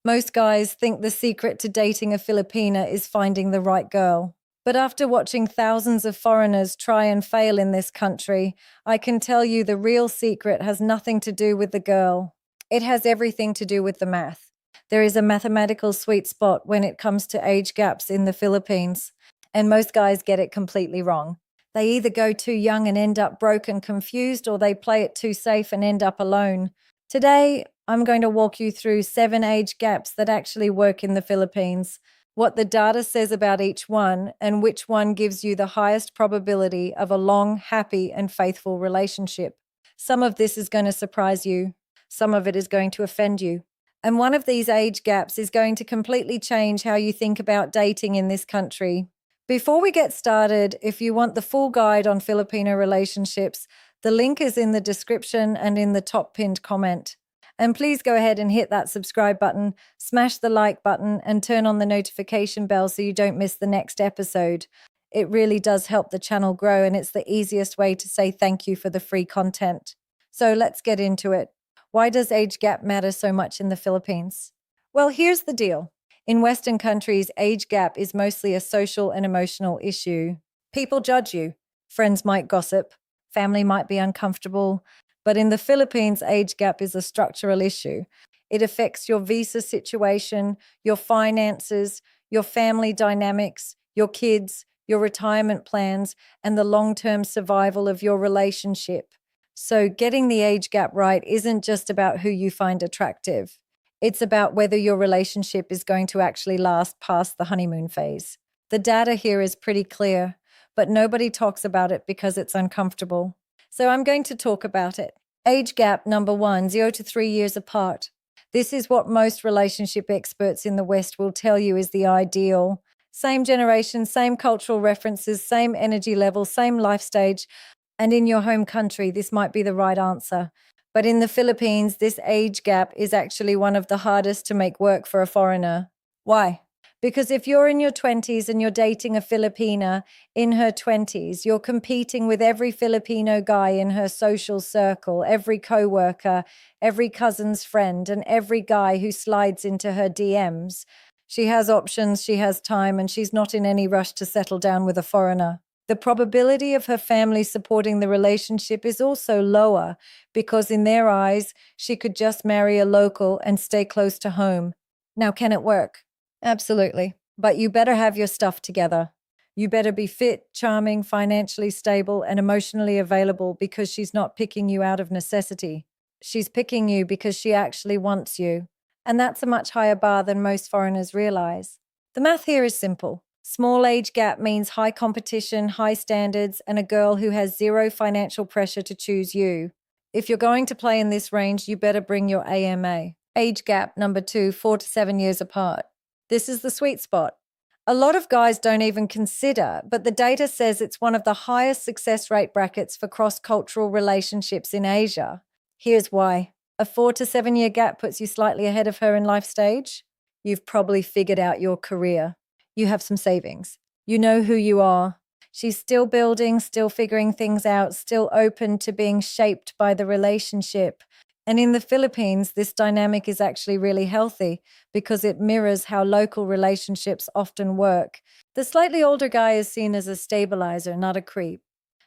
Most guys think the secret to dating a Filipina is finding the right girl. But after watching thousands of foreigners try and fail in this country, I can tell you the real secret has nothing to do with the girl. It has everything to do with the math. There is a mathematical sweet spot when it comes to age gaps in the Philippines, and most guys get it completely wrong. They either go too young and end up broke and confused, or they play it too safe and end up alone. Today, I'm going to walk you through 7 age gaps that actually work in the Philippines, what the data says about each one, and which one gives you the highest probability of a long, happy, and faithful relationship. Some of this is going to surprise you. Some of it is going to offend you. And one of these age gaps is going to completely change how you think about dating in this country. Before we get started, if you want the full guide on Filipino relationships, the link is in the description and in the top pinned comment. And please go ahead and hit that subscribe button, smash the like button, and turn on the notification bell so you don't miss the next episode. It really does help the channel grow, and it's the easiest way to say thank you for the free content. So let's get into it. Why does age gap matter so much in the Philippines? Well, here's the deal. In Western countries, age gap is mostly a social and emotional issue. People judge you. Friends might gossip. Family might be uncomfortable. But in the Philippines, age gap is a structural issue. It affects your visa situation, your finances, your family dynamics, your kids, your retirement plans, and the long-term survival of your relationship. So getting the age gap right isn't just about who you find attractive. It's about whether your relationship is going to actually last past the honeymoon phase. The data here is pretty clear, but nobody talks about it because it's uncomfortable. So I'm going to talk about it. Age gap number 1, 0 to 3 years apart. This is what most relationship experts in the West will tell you is the ideal. Same generation, same cultural references, same energy level, same life stage. And in your home country, this might be the right answer. But in the Philippines, this age gap is actually one of the hardest to make work for a foreigner. Why? Because if you're in your 20s and you're dating a Filipina in her 20s, you're competing with every Filipino guy in her social circle, every coworker, every cousin's friend, and every guy who slides into her DMs. She has options, she has time, and she's not in any rush to settle down with a foreigner. The probability of her family supporting the relationship is also lower because in their eyes, she could just marry a local and stay close to home. Now, can it work? Absolutely. But you better have your stuff together. You better be fit, charming, financially stable, and emotionally available because she's not picking you out of necessity. She's picking you because she actually wants you. And that's a much higher bar than most foreigners realize. The math here is simple. Small age gap means high competition, high standards, and a girl who has zero financial pressure to choose you. If you're going to play in this range, you better bring your AMA. Age gap number 2, 4 to 7 years apart. This is the sweet spot. A lot of guys don't even consider, but the data says it's one of the highest success rate brackets for cross-cultural relationships in Asia. Here's why. A 4 to 7 year gap puts you slightly ahead of her in life stage. You've probably figured out your career. You have some savings. You know who you are. She's still building, still figuring things out, still open to being shaped by the relationship. And in the Philippines, this dynamic is actually really healthy because it mirrors how local relationships often work. The slightly older guy is seen as a stabilizer, not a creep.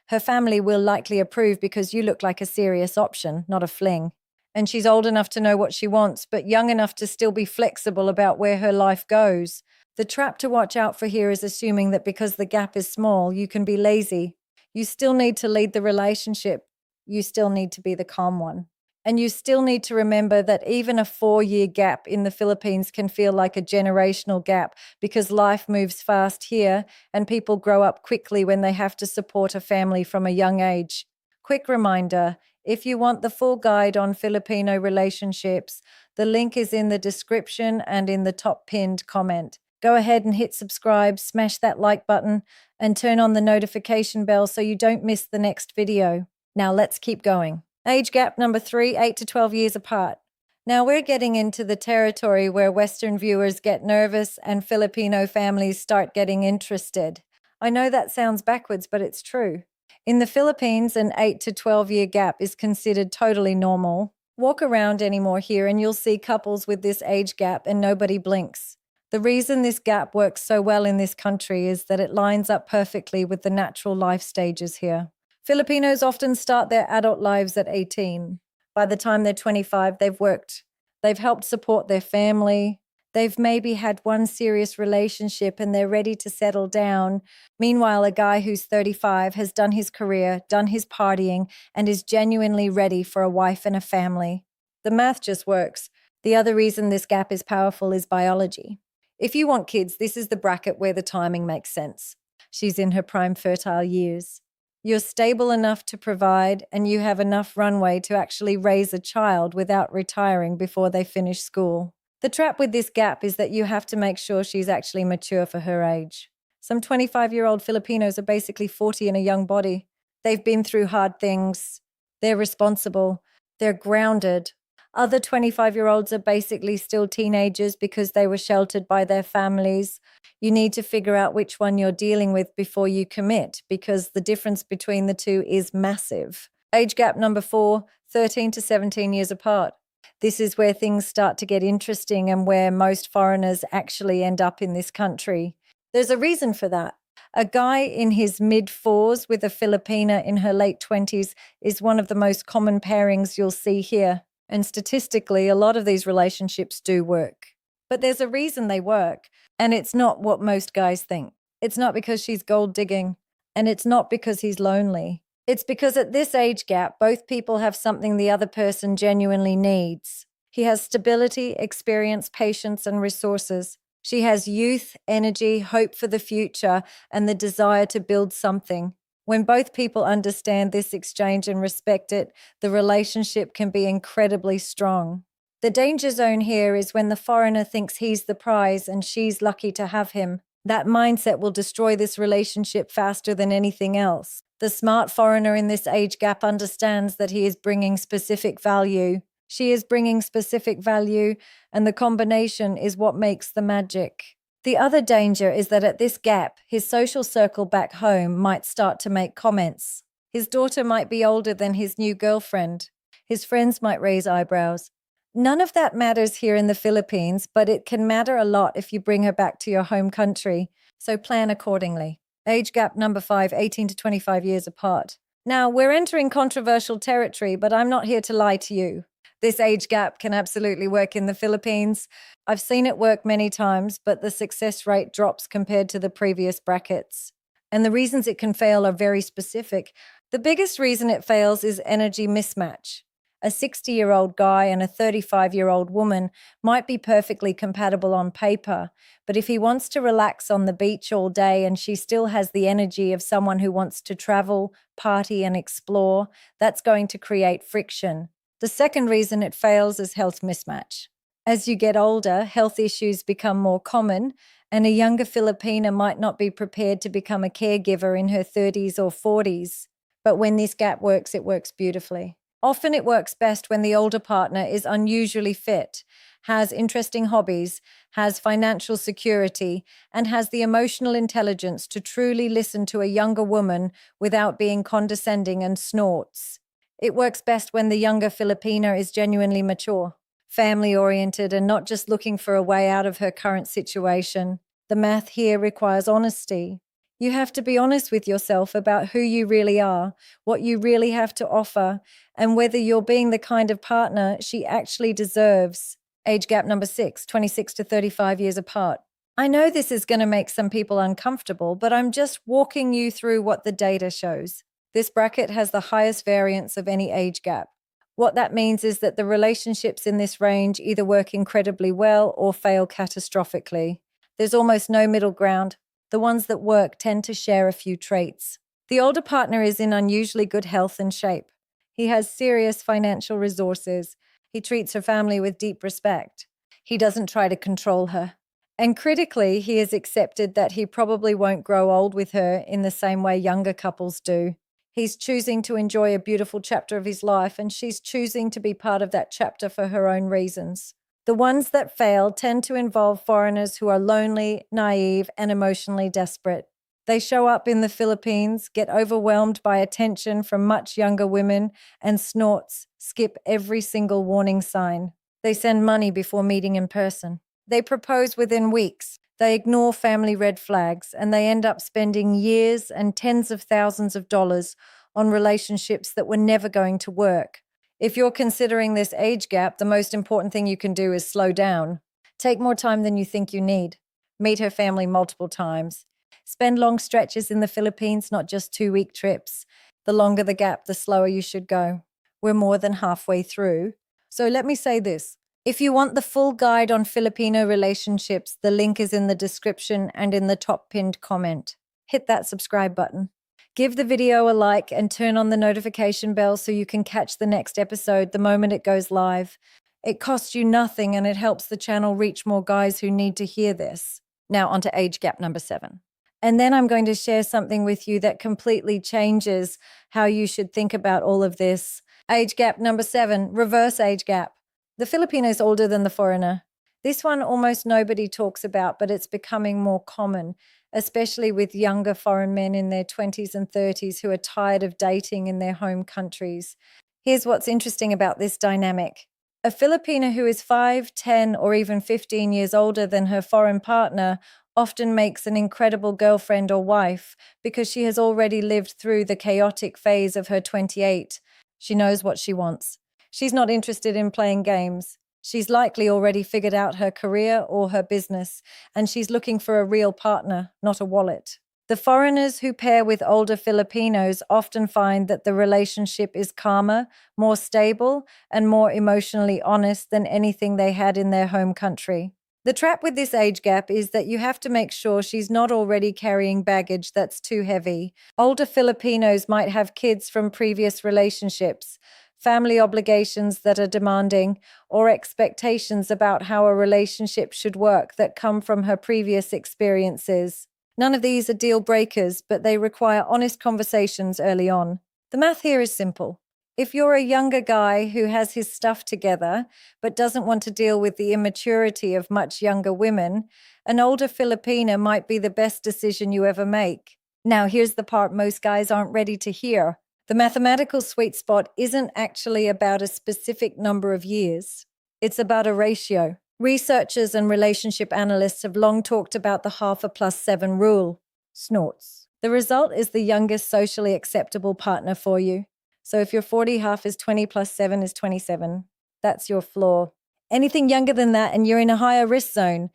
Her family will likely approve because you look like a serious option, not a fling. And she's old enough to know what she wants, but young enough to still be flexible about where her life goes. The trap to watch out for here is assuming that because the gap is small, you can be lazy. You still need to lead the relationship. You still need to be the calm one. And you still need to remember that even a 4-year gap in the Philippines can feel like a generational gap because life moves fast here and people grow up quickly when they have to support a family from a young age. Quick reminder, if you want the full guide on Filipino relationships, the link is in the description and in the top pinned comment. Go ahead and hit subscribe, smash that like button, and turn on the notification bell so you don't miss the next video. Now let's keep going. Age gap number 3, 8 to 12 years apart. Now we're getting into the territory where Western viewers get nervous and Filipino families start getting interested. I know that sounds backwards, but it's true. In the Philippines, an 8 to 12 year gap is considered totally normal. Walk around anymore here and you'll see couples with this age gap and nobody blinks. The reason this gap works so well in this country is that it lines up perfectly with the natural life stages here. Filipinos often start their adult lives at 18. By the time they're 25, they've worked. They've helped support their family. They've maybe had one serious relationship and they're ready to settle down. Meanwhile, a guy who's 35 has done his career, done his partying, and is genuinely ready for a wife and a family. The math just works. The other reason this gap is powerful is biology. If you want kids, this is the bracket where the timing makes sense. She's in her prime fertile years. You're stable enough to provide, and you have enough runway to actually raise a child without retiring before they finish school. The trap with this gap is that you have to make sure she's actually mature for her age. Some 25-year-old Filipinos are basically 40 in a young body. They've been through hard things. They're responsible. They're grounded. Other 25-year-olds are basically still teenagers because they were sheltered by their families. You need to figure out which one you're dealing with before you commit, because the difference between the two is massive. Age gap number 4, 13 to 17 years apart. This is where things start to get interesting and where most foreigners actually end up in this country. There's a reason for that. A guy in his mid-40s with a Filipina in her late 20s is one of the most common pairings you'll see here. And statistically, a lot of these relationships do work. But there's a reason they work, and it's not what most guys think. It's not because she's gold digging, and it's not because he's lonely. It's because at this age gap, both people have something the other person genuinely needs. He has stability, experience, patience, and resources. She has youth, energy, hope for the future, and the desire to build something. When both people understand this exchange and respect it, the relationship can be incredibly strong. The danger zone here is when the foreigner thinks he's the prize and she's lucky to have him. That mindset will destroy this relationship faster than anything else. The smart foreigner in this age gap understands that he is bringing specific value. She is bringing specific value, and the combination is what makes the magic. The other danger is that at this gap, his social circle back home might start to make comments. His daughter might be older than his new girlfriend. His friends might raise eyebrows. None of that matters here in the Philippines, but it can matter a lot if you bring her back to your home country. So plan accordingly. Age gap number 5, 18 to 25 years apart. Now, we're entering controversial territory, but I'm not here to lie to you. This age gap can absolutely work in the Philippines. I've seen it work many times, but the success rate drops compared to the previous brackets. And the reasons it can fail are very specific. The biggest reason it fails is energy mismatch. A 60-year-old guy and a 35-year-old woman might be perfectly compatible on paper, but if he wants to relax on the beach all day and she still has the energy of someone who wants to travel, party, and explore, that's going to create friction. The second reason it fails is health mismatch. As you get older, health issues become more common, and a younger Filipina might not be prepared to become a caregiver in her 30s or 40s. But when this gap works, it works beautifully. Often it works best when the older partner is unusually fit, has interesting hobbies, has financial security, and has the emotional intelligence to truly listen to a younger woman without being condescending and snorts. It works best when the younger Filipina is genuinely mature, family-oriented, and not just looking for a way out of her current situation. The math here requires honesty. You have to be honest with yourself about who you really are, what you really have to offer, and whether you're being the kind of partner she actually deserves. Age gap number 6, 26 to 35 years apart. I know this is going to make some people uncomfortable, but I'm just walking you through what the data shows. This bracket has the highest variance of any age gap. What that means is that the relationships in this range either work incredibly well or fail catastrophically. There's almost no middle ground. The ones that work tend to share a few traits. The older partner is in unusually good health and shape. He has serious financial resources. He treats her family with deep respect. He doesn't try to control her. And critically, he has accepted that he probably won't grow old with her in the same way younger couples do. He's choosing to enjoy a beautiful chapter of his life, and she's choosing to be part of that chapter for her own reasons. The ones that fail tend to involve foreigners who are lonely, naive, and emotionally desperate. They show up in the Philippines, get overwhelmed by attention from much younger women, and skip every single warning sign. They send money before meeting in person. They propose within weeks. They ignore family red flags, and they end up spending years and tens of thousands of dollars on relationships that were never going to work. If you're considering this age gap, the most important thing you can do is slow down. Take more time than you think you need. Meet her family multiple times. Spend long stretches in the Philippines, not just 2-week trips. The longer the gap, the slower you should go. We're more than halfway through. So let me say this. If you want the full guide on Filipino relationships, the link is in the description and in the top pinned comment. Hit that subscribe button. Give the video a like and turn on the notification bell so you can catch the next episode the moment it goes live. It costs you nothing and it helps the channel reach more guys who need to hear this. Now onto age gap number 7. And then I'm going to share something with you that completely changes how you should think about all of this. Age gap number 7, reverse age gap. The Filipino is older than the foreigner. This one almost nobody talks about, but it's becoming more common, especially with younger foreign men in their 20s and 30s who are tired of dating in their home countries. Here's what's interesting about this dynamic. A Filipina who is 5, 10, or even 15 years older than her foreign partner often makes an incredible girlfriend or wife because she has already lived through the chaotic phase of her 28. She knows what she wants. She's not interested in playing games. She's likely already figured out her career or her business, and she's looking for a real partner, not a wallet. The foreigners who pair with older Filipinos often find that the relationship is calmer, more stable, and more emotionally honest than anything they had in their home country. The trap with this age gap is that you have to make sure she's not already carrying baggage that's too heavy. Older Filipinos might have kids from previous relationships, family obligations that are demanding, or expectations about how a relationship should work that come from her previous experiences. None of these are deal breakers, but they require honest conversations early on. The math here is simple. If you're a younger guy who has his stuff together but doesn't want to deal with the immaturity of much younger women, an older Filipina might be the best decision you ever make. Now, here's the part most guys aren't ready to hear. The mathematical sweet spot isn't actually about a specific number of years. It's about a ratio. Researchers and relationship analysts have long talked about the 1/2 + 7 rule. Snorts. The result is the youngest socially acceptable partner for you. So if you're 40, half is 20 plus 7 is 27. That's your floor. Anything younger than that and you're in a higher risk zone.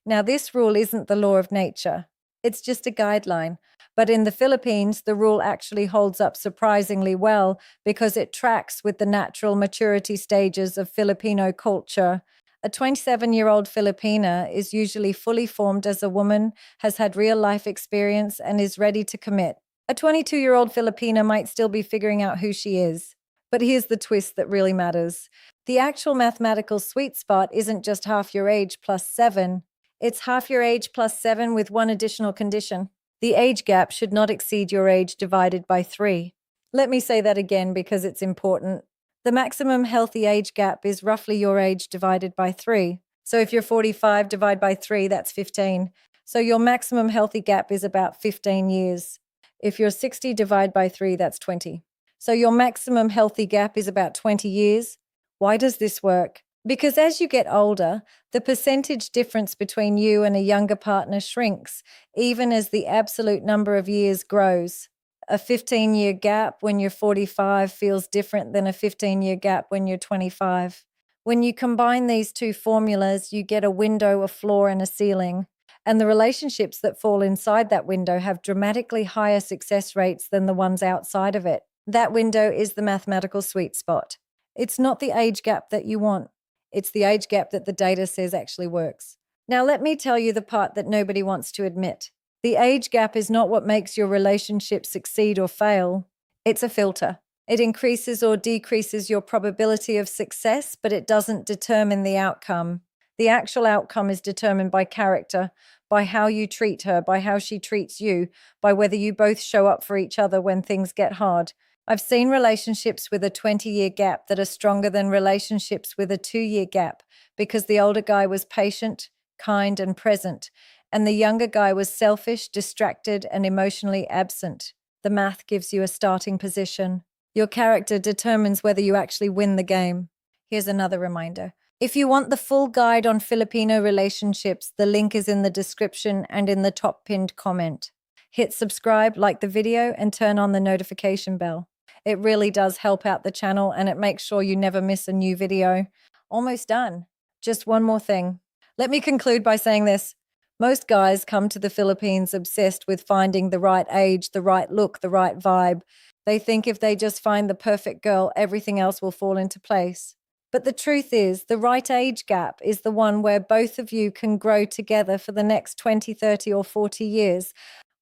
Now, this rule isn't the law of nature. It's just a guideline. But in the Philippines, the rule actually holds up surprisingly well because it tracks with the natural maturity stages of Filipino culture. A 27-year-old Filipina is usually fully formed as a woman, has had real-life experience, and is ready to commit. A 22-year-old Filipina might still be figuring out who she is. But here's the twist that really matters. The actual mathematical sweet spot isn't just half your age plus 7. It's half your age plus 7 with one additional condition. The age gap should not exceed your age divided by 3. Let me say that again because it's important. The maximum healthy age gap is roughly your age divided by 3. So if you're 45, divide by 3, that's 15. So your maximum healthy gap is about 15 years. If you're 60, divide by 3, that's 20. So your maximum healthy gap is about 20 years. Why does this work? Because as you get older, the percentage difference between you and a younger partner shrinks, even as the absolute number of years grows. A 15-year gap when you're 45 feels different than a 15-year gap when you're 25. When you combine these two formulas, you get a window, a floor, and a ceiling. And the relationships that fall inside that window have dramatically higher success rates than the ones outside of it. That window is the mathematical sweet spot. It's not the age gap that you want. It's the age gap that the data says actually works. Now, let me tell you the part that nobody wants to admit. The age gap is not what makes your relationship succeed or fail. It's a filter. It increases or decreases your probability of success, but it doesn't determine the outcome. The actual outcome is determined by character, by how you treat her, by how she treats you, by whether you both show up for each other when things get hard. I've seen relationships with a 20-year gap that are stronger than relationships with a 2-year gap because the older guy was patient, kind, and present, and the younger guy was selfish, distracted, and emotionally absent. The math gives you a starting position. Your character determines whether you actually win the game. Here's another reminder. If you want the full guide on Filipino relationships, the link is in the description and in the top pinned comment. Hit subscribe, like the video, and turn on the notification bell. It really does help out the channel and it makes sure you never miss a new video. Almost done. Just one more thing. Let me conclude by saying this. Most guys come to the Philippines obsessed with finding the right age, the right look, the right vibe. They think if they just find the perfect girl, everything else will fall into place. But the truth is, the right age gap is the one where both of you can grow together for the next 20, 30, or 40 years,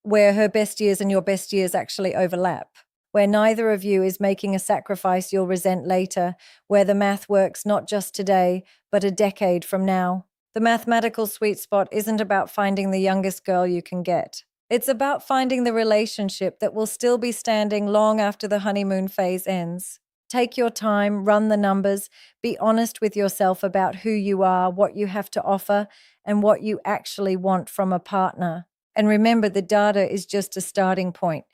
where her best years and your best years actually overlap, where neither of you is making a sacrifice you'll resent later, where the math works not just today, but a decade from now. The mathematical sweet spot isn't about finding the youngest girl you can get. It's about finding the relationship that will still be standing long after the honeymoon phase ends. Take your time, run the numbers, be honest with yourself about who you are, what you have to offer, and what you actually want from a partner. And remember, the data is just a starting point.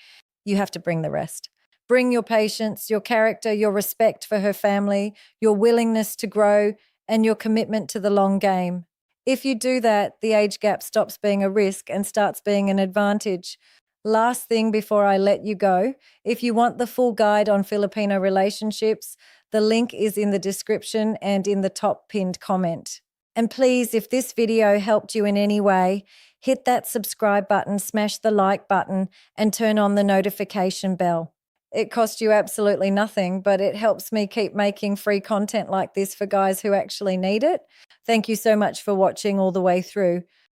You have to bring the rest. Bring your patience, your character, your respect for her family, your willingness to grow, and your commitment to the long game. If you do that, the age gap stops being a risk and starts being an advantage. Last thing before I let you go, if you want the full guide on Filipino relationships, the link is in the description and in the top pinned comment. And please, if this video helped you in any way, hit that subscribe button, smash the like button, and turn on the notification bell. It costs you absolutely nothing, but it helps me keep making free content like this for guys who actually need it. Thank you so much for watching all the way through.